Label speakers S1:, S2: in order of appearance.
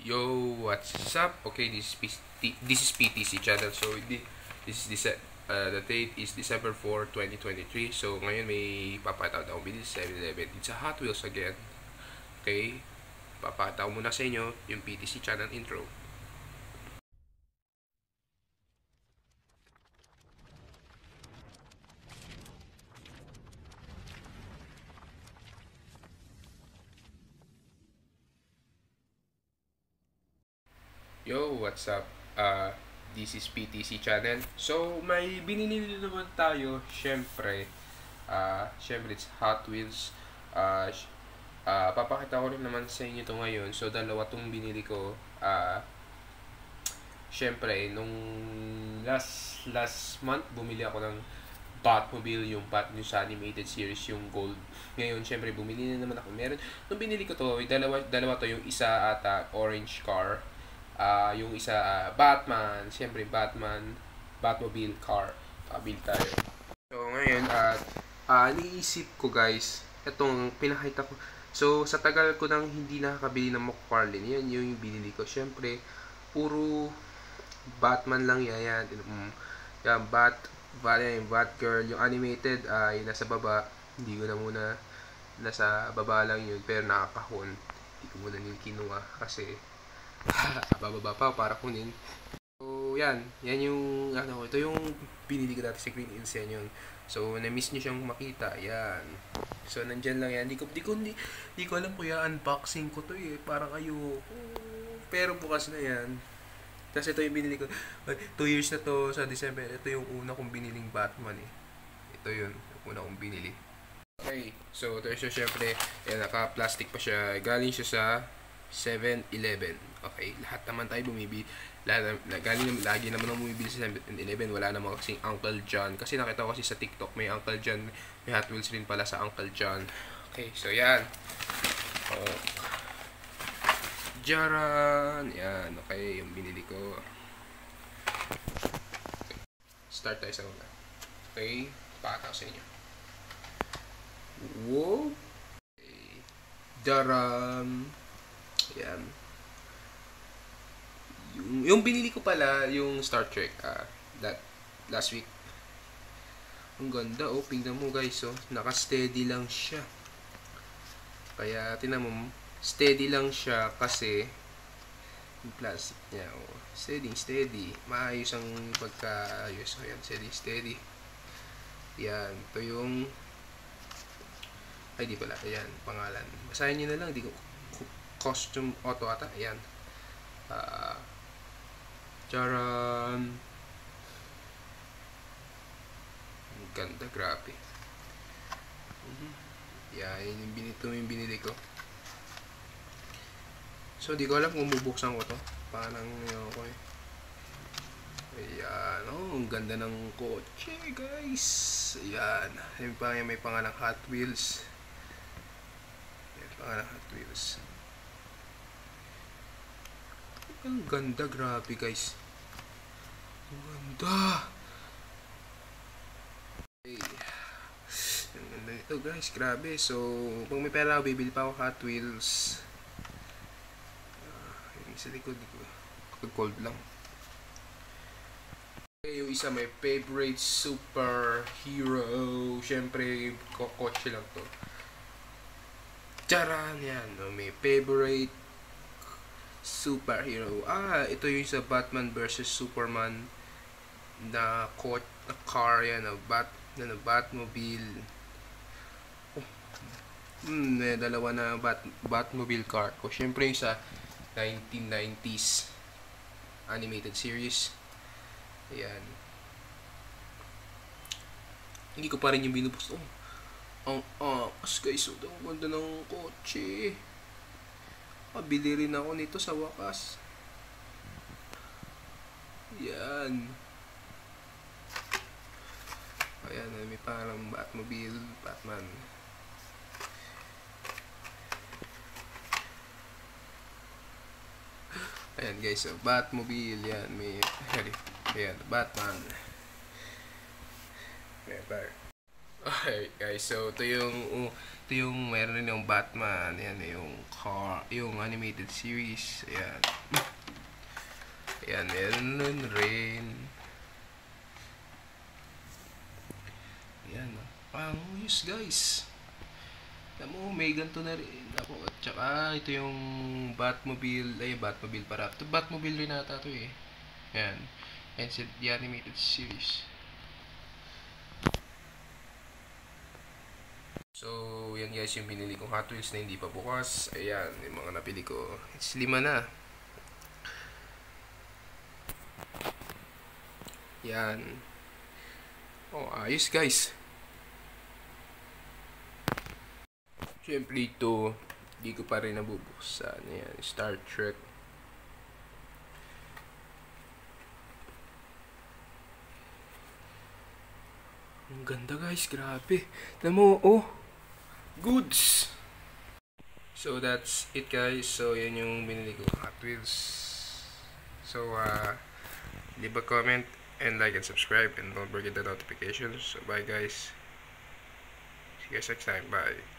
S1: Yo, what's up? Okay, this is PTC channel. So this is the date is December 4, 2023. So ngayon may papataw na akong bilis sa 7-Eleven. It's a Hot Wheels again. Okay, papataw muna sa inyo yung PTC channel intro. Yo, what's up? This is PTC channel. So, may binili naman tayo, syempre. Syempre, it's Hot Wheels. Papakita ko rin naman sa inyo ito ngayon. So, dalawa tong binili ko. Syempre, nung last month, bumili ako ng Batmobile, yung sa animated series, yung Gold. Ngayon, syempre, bumili na naman ako. Nung binili ko to, dalawa to, yung isa ata, orange car. Yung isa, Batman. Siyempre, Batmobile car. Kabil tayo. So, ngayon, niisip ko, guys, itong pinakita ko. So, sa tagal ko nang hindi nakakabili ng McFarlane, yan yung binili ko. Siyempre, puro Batman lang yan. Yan, Batgirl. Yung animated, ay nasa baba. Hindi ko na muna, nasa baba lang yun. Pero nakakahon. Hindi ko muna nila kinuha. Kasi, bababa pa para kunin. So, yan yung ito yung binili ko dati sa Green Hills yan yun. So, na-miss niyo siyang makita. Yan. So, nandyan lang yan. Di ko alam kuya, unboxing ko to eh. Parang ayoko. Pero bukas na yan. Kasi ito yung binili ko. 2 years na to sa December. Ito yung una kong biniling Batman eh. Ito yun. Yung una kong binili. Okay. So, ito siya syempre. Yan, naka-plastic pa siya. Galing siya sa 7-Eleven. Okay, lahat naman tayo bumibili. Lagi naman ako bumibili sa 7-Eleven. Wala naman kasing Uncle John. Kasi nakita ko kasi sa TikTok may Uncle John. May Hot Wheels rin pala sa Uncle John. Okay, so yan. Jaran. Yan, okay, yung binili ko. Okay. Start tayo sa una. Okay, pakataw sa inyo. Wow. Okay. Jaran. Yan. Yung binili ko pala, yung Star Trek, last week. Ang ganda, oh. Tingnan mo guys, oh. Naka-steady lang siya. Kaya, tingnan mo, steady lang siya kasi yung plastic niya, oh. Steady. Maayos ang pagkaayos. So, yan, steady. Yan, ito yung ay, di pala. Ayan, pangalan. Basahin nyo na lang, di ko costume auto ata. Ayan. Charan. Ang ganda, grabe. Yan, yung binili ko. So, di ko alam kung bubuksan ko to. Parang ako eh. Ayan. Oh, ang ganda ng kotse, guys. Ayan. May pangalang Hot Wheels. Ayan, pangalang Hot Wheels. Ang ganda, grabe guys. Ang ganda. Okay. Ang ganda nito guys, grabe. So, pag may pera ako, bibili pa ako Hot Wheels. Yung isa likod ko. Kapag cold lang. Okay, yung isa may favorite superhero. Siyempre, kotse lang to. Charan! Yan. May favorite superhero. Ito yung sa Batman versus Superman na car yan, Batmobile. May dalawa na Batmobile car. O syempre yung sa 1990s animated series. Ayan. Hindi ko pa rin yung binubuksan. Ang guys, ang ganda ng kotse. Bili rin ako nito sa wakas. Yan. Ayan, may parang Batmobile, Batman. Ayan guys, so Batmobile, yan. Ayan, Batman. Ayan, Okay, guys. So, ito yung meron rin yung Batman. Ayan, yung animated series. Ayan. Ayan, meron rin. Ayan. Ang ayos, guys. Alam mo, may ganito na rin ako. At saka, ito yung Batmobile para. Ito, Batmobile rin ata ito eh. Ayan. And the animated series. So, yan guys yung binili kong Hot Wheels na hindi pa bukas. Ayan, yung mga napili ko. It's 5 na. Yan. Oh, ayos guys. Siyempre ito, hindi ko pa rin nabubuksan. Ayan, Star Trek. Ang ganda guys, grabe. Alam mo, oh, goods. So that's it guys. So yan yung binili ko Hot Wheels. So leave a comment and like and subscribe and don't forget the notifications. So bye guys. See you guys next time. Bye.